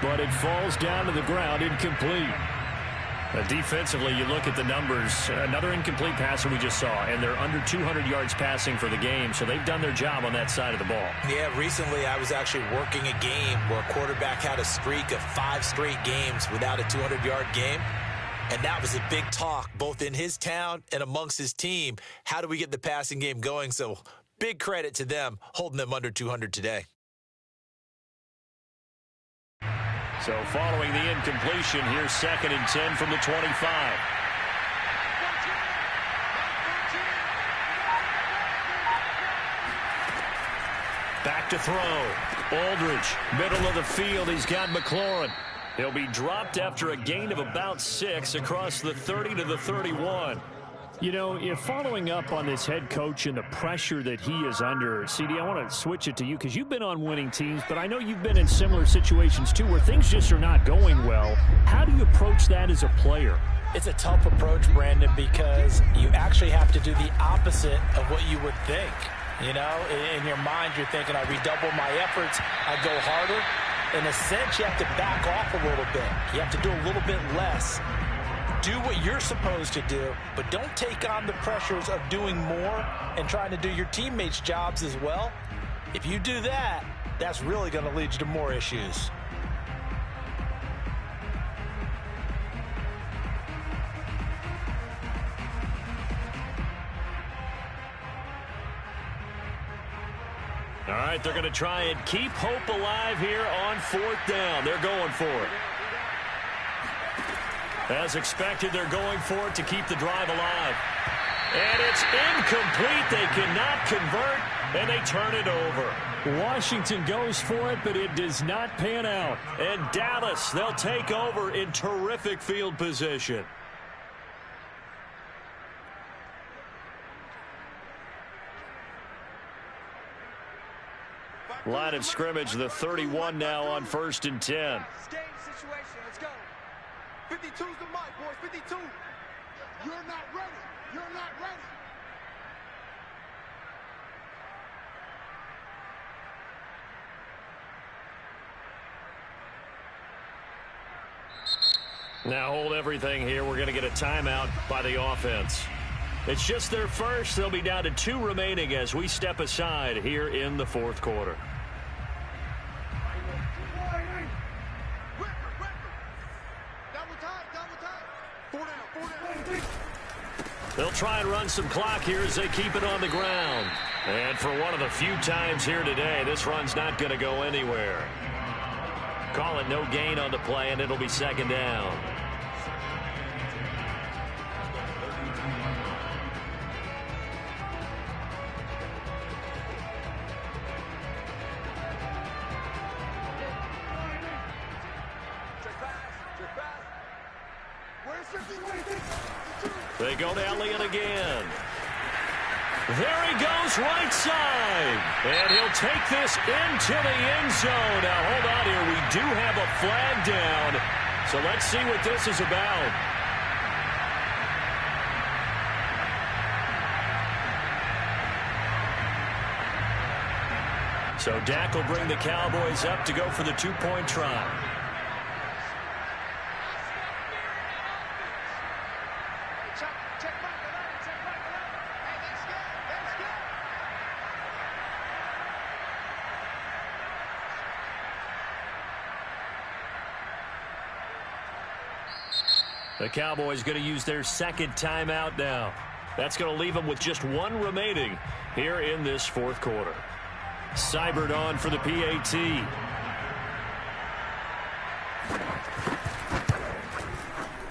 but it falls down to the ground incomplete. Defensively, you look at the numbers, another incomplete pass that we just saw, and they're under 200 yards passing for the game, so they've done their job on that side of the ball.
Yeah, recently I was actually working a game where a quarterback had a streak of 5 straight games without a 200-yard game. And that was a big talk, both in his town and amongst his team. How do we get the passing game going? So big credit to them, holding them under 200 today.
So following the incompletion, here's 2nd and 10 from the 25. Back to throw. Aldridge, middle of the field. He's got McLaurin. He'll be dropped after a gain of about 6 across the 30 to the 31. You know, if following up on this head coach and the pressure that he is under, CD, I want to switch it to you because you've been on winning teams, but I know you've been in similar situations too where things just are not going well. How do you approach that as a player?
It's a tough approach, Brandon, because you actually have to do the opposite of what you would think. You know, in your mind, you're thinking, I redouble my efforts, I go harder. In a sense, you have to back off a little bit. You have to do a little bit less. Do what you're supposed to do, but don't take on the pressures of doing more and trying to do your teammates' jobs as well. If you do that, that's really going to lead you to more issues.
All right, they're going to try and keep hope alive here on 4th down. They're going for it. As expected, they're going for it to keep the drive alive. And it's incomplete. They cannot convert, and they turn it over. Washington goes for it, but it does not pan out. And Dallas, they'll take over in terrific field position. Line of scrimmage, the 31 now on 1st and 10.
Game situation. Let's go. 52's the mic, boys. 52. You're not ready. You're not ready.
Now hold everything here. We're going to get a timeout by the offense. It's just their first. They'll be down to 2 remaining as we step aside here in the 4th quarter. They'll try and run some clock here as they keep it on the ground. And for one of the few times here today, this run's not going to go anywhere. Call it no gain on the play, and it'll be 2nd down. They go to Elliott again. There he goes, right side. And he'll take this into the end zone. Now, hold on here. We do have a flag down. So let's see what this is about. So Dak will bring the Cowboys up to go for the 2-point try.
The Cowboys going to use their second timeout now. That's going to leave them with just one remaining here in this fourth quarter. Seibert on for the PAT.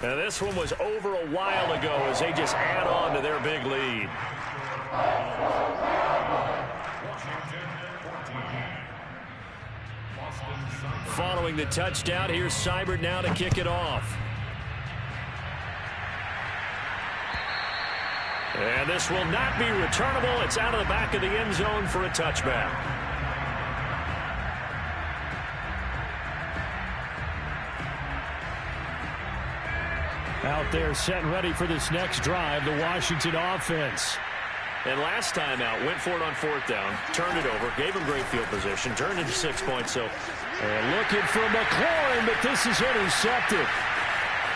Now this one was over a while ago as they just add on to their big lead. Following the touchdown, here's Seibert now to kick it off. And this will not be returnable. It's out of the back of the end zone for a touchback.
Out there set and ready for this next drive, the Washington offense.
And last time out, went for it on fourth down, turned it over, gave him great field position, turned into 6 points. So,
and looking for McLaurin, but this is intercepted.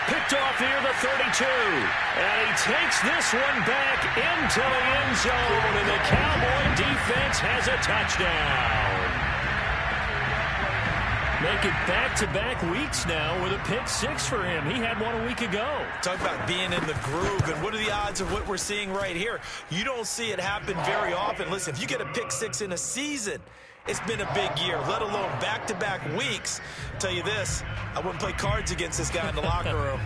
Picked off near the 32. And he takes this one back into the end zone. And the Cowboy defense has a touchdown. Making back-to-back weeks now with a pick six for him. He had one a week ago.
Talk about being in the groove, and what are the odds of what we're seeing right here? You don't see it happen very often. Listen, if you get a pick six in a season, it's been a big year, let alone back-to-back weeks. I'll tell you this, I wouldn't play cards against this guy in the locker room.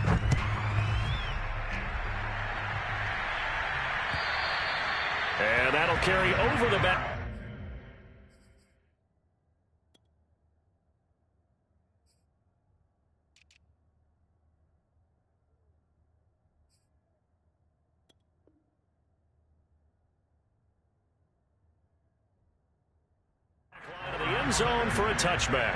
And that'll carry over the back. Zone for a touchback.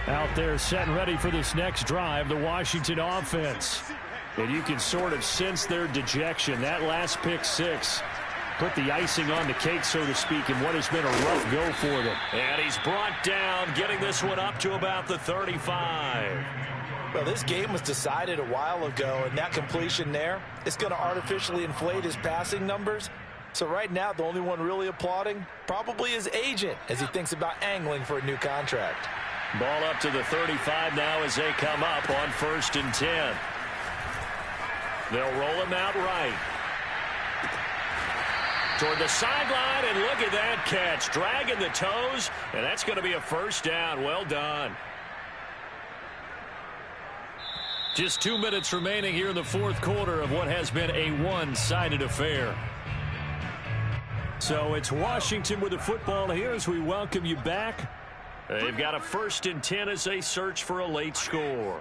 Out there set and ready for this next drive, the Washington offense. And you can sort of sense their dejection. That last pick six put the icing on the cake, so to speak, in what has been a rough go for them.
And he's brought down, getting this one up to about the 35.
Well, this game was decided a while ago, and that completion there is going to artificially inflate his passing numbers. So right now, the only one really applauding probably his agent as he thinks about angling for a new contract.
Ball up to the 35 now as they come up on 1st and 10. They'll roll him out right. Toward the sideline, and look at that catch. Dragging the toes, and that's going to be a first down. Well done. Just 2 minutes remaining here in the fourth quarter of what has been a one-sided affair. So it's Washington with the football here as we welcome you back. They've got a 1st and 10 as they search for a late score.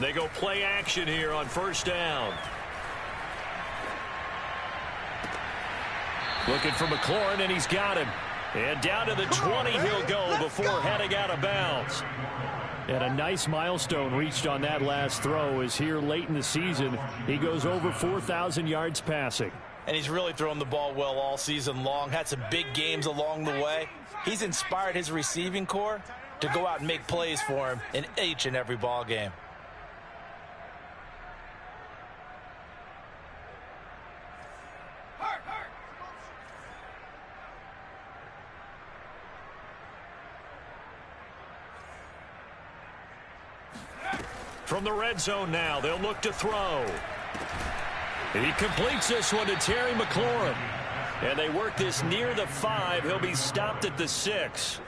They go play action here on 1st down. Looking for McLaurin, and he's got him. And down to the 20 he'll go before heading out of bounds.
And a nice milestone reached on that last throw is here late in the season. He goes over 4,000 yards passing.
And he's really thrown the ball well all season long. Had some big games along the way. He's inspired his receiving corps to go out and make plays for him in each and every ball game.
From the red zone now, they'll look to throw. He completes this one to Terry McLaurin. And they work this near the 5. He'll be stopped at the 6.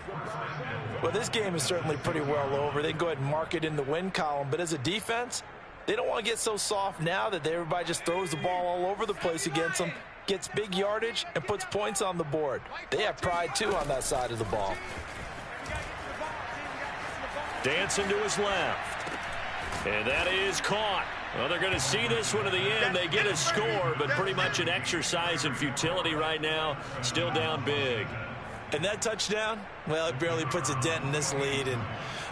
Well, this game is certainly pretty well over. They can go ahead and mark it in the win column. But as a defense, they don't want to get so soft now that everybody just throws the ball all over the place against them, gets big yardage, and puts points on the board. They have pride, too, on that side of the ball.
Dancing to his left. And that is caught. Well, they're going to see this one to the end. They get a score, but pretty much an exercise in futility right now. Still down big.
And that touchdown, well, it barely puts a dent in this lead. And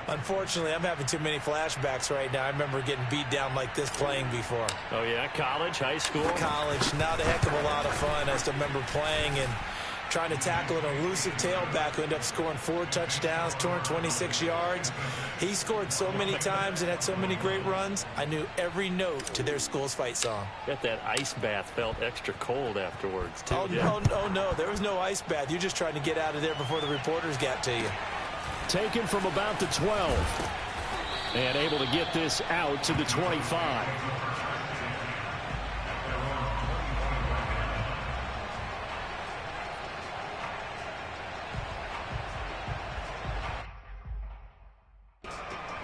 unfortunately, I'm having too many flashbacks right now. I remember getting beat down like this playing before.
Oh, yeah? College, high school?
College. Not a heck of a lot of fun. I still remember playing and trying to tackle an elusive tailback who ended up scoring 4 touchdowns, 226 yards. He scored so many times and had so many great runs. I knew every note to their school's fight song.
Bet that ice bath felt extra cold afterwards, too.
Oh, no. There was no ice bath. You're just trying to get out of there before the reporters got to you.
Taken from about the 12. And able to get this out to the 25.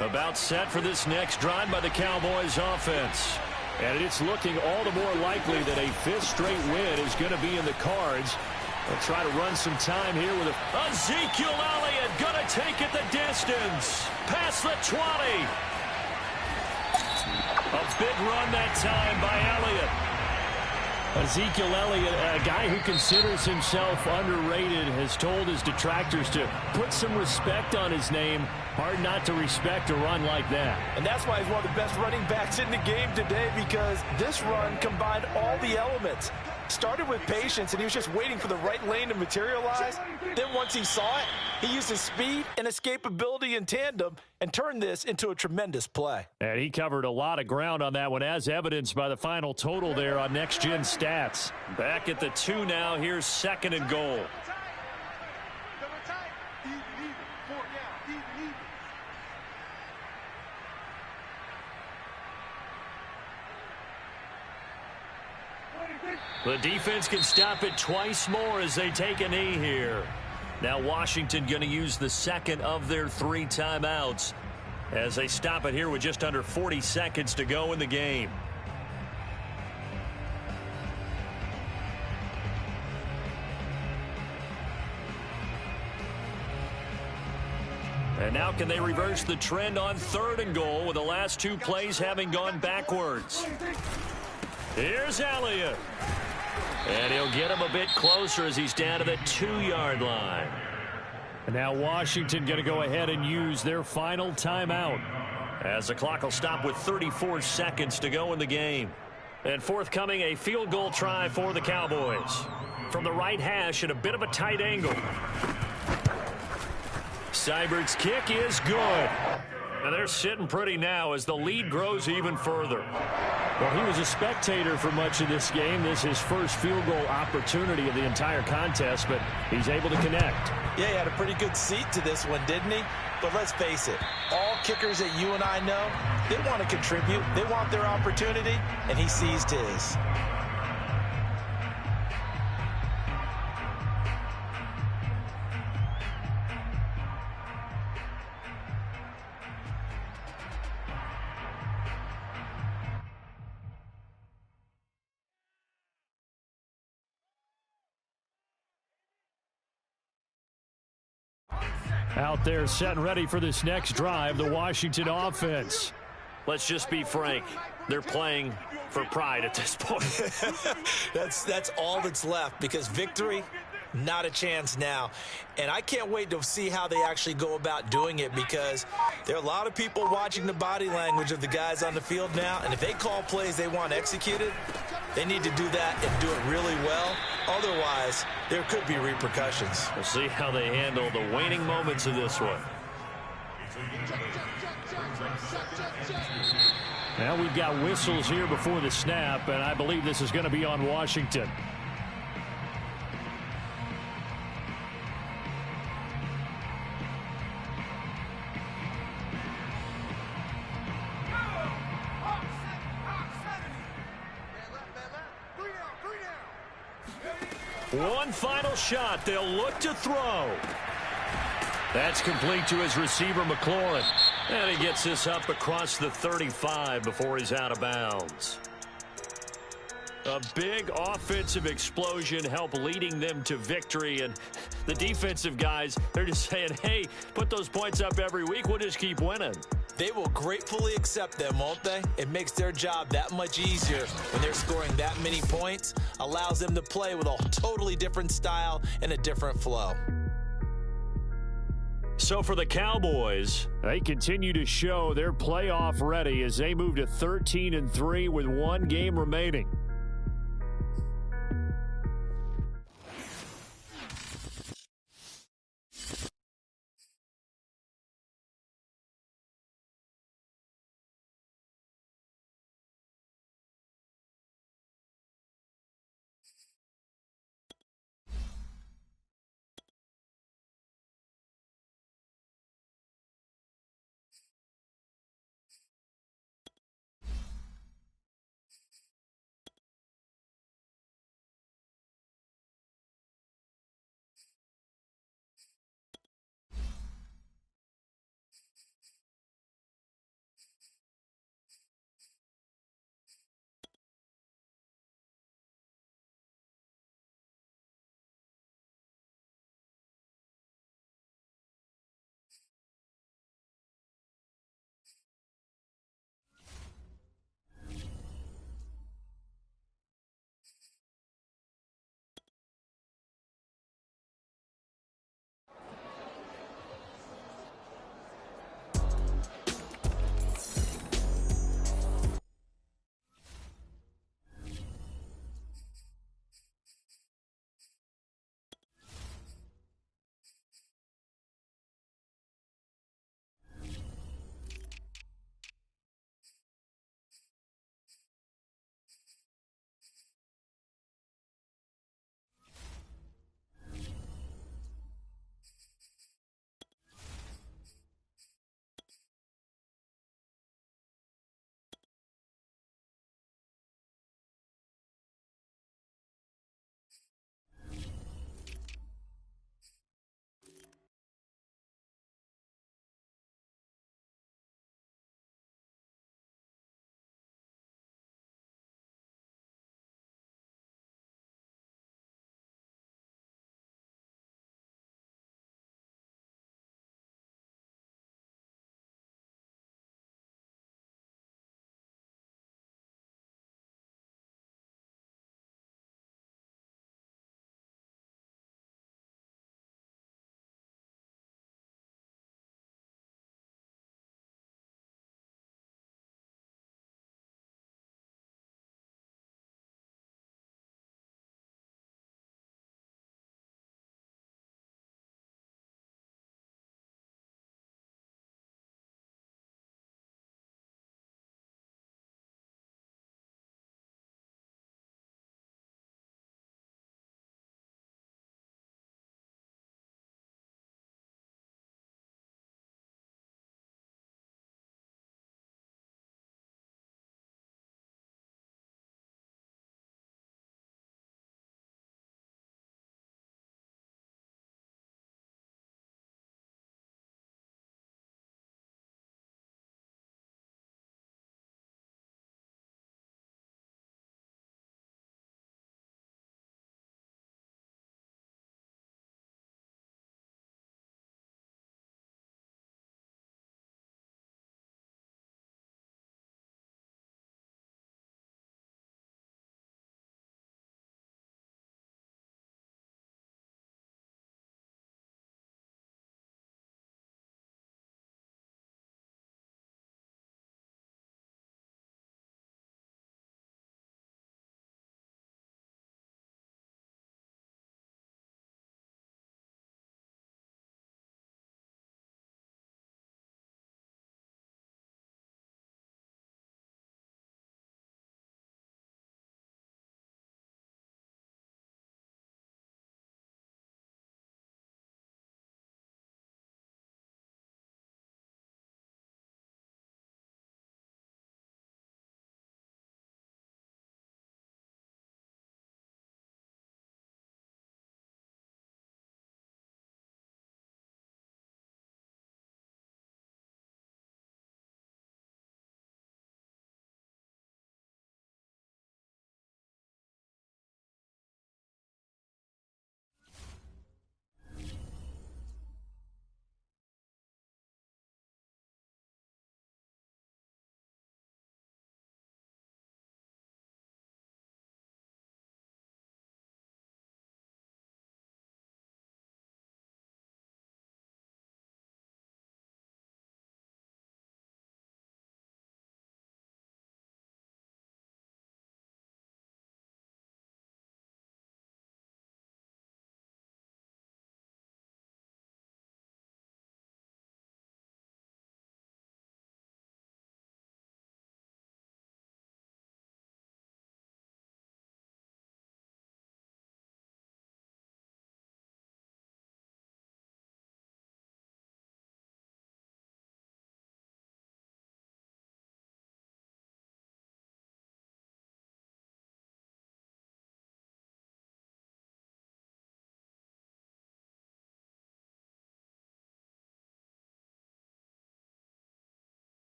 About set for this next drive by the Cowboys offense. And it's looking all the more likely that a 5th straight win is going to be in the cards. They'll try to run some time here with Ezekiel Elliott going to take it the distance. Past the 20. A big run that time by Elliott. Ezekiel Elliott, a guy who considers himself underrated, has told his detractors to put some respect on his name. Hard not to respect a run like that.
And that's why he's one of the best running backs in the game today, because this run combined all the elements. Started with patience, and he was just waiting for the right lane to materialize. Then once he saw it, he used his speed and escapability in tandem and turned this into a tremendous play.
And he covered a lot of ground on that one, as evidenced by the final total there on Next Gen Stats.
Back at the 2 now. Here's 2nd and goal. The defense can stop it twice more as they take a knee here. Now Washington going to use the 2nd of their 3 timeouts as they stop it here with just under 40 seconds to go in the game. And now can they reverse the trend on 3rd and goal with the last 2 plays having gone backwards? Here's Elliott. And he'll get him a bit closer as he's down to the 2-yard line.
And now Washington going to go ahead and use their final timeout,
as the clock will stop with 34 seconds to go in the game. And forthcoming, a field goal try for the Cowboys. From the right hash at a bit of a tight angle. Seibert's kick is good. And they're sitting pretty now as the lead grows even further.
Well, he was a spectator for much of this game. This is his first field goal opportunity of the entire contest, but he's able to connect.
Yeah, he had a pretty good seat to this one, didn't he? But let's face it, all kickers that you and I know, they want to contribute. They want their opportunity, and he seized his.
Out there set and ready for this next drive, the Washington offense.
Let's just be frank. They're playing for pride at this point.
That's all that's left, because victory, not a chance now. And I can't wait to see how they actually go about doing it, because there are a lot of people watching the body language of the guys on the field now, and if they call plays they want executed, they need to do that and do it really well. Otherwise, there could be repercussions.
We'll see how they handle the waning moments of this one.
Now we've got whistles here before the snap, and I believe this is going to be on Washington.
One final shot. They'll look to throw. That's complete to his receiver, McLaurin. And he gets this up across the 35 before he's out of bounds. A big offensive explosion help leading them to victory. And the defensive guys, they're just saying, hey, put those points up every week. We'll just keep winning.
They will gratefully accept them, won't they? It makes their job that much easier when they're scoring that many points. Allows them to play with a totally different style and a different flow.
So for the Cowboys,
they continue to show they're playoff ready as they move to 13-3 with one game remaining.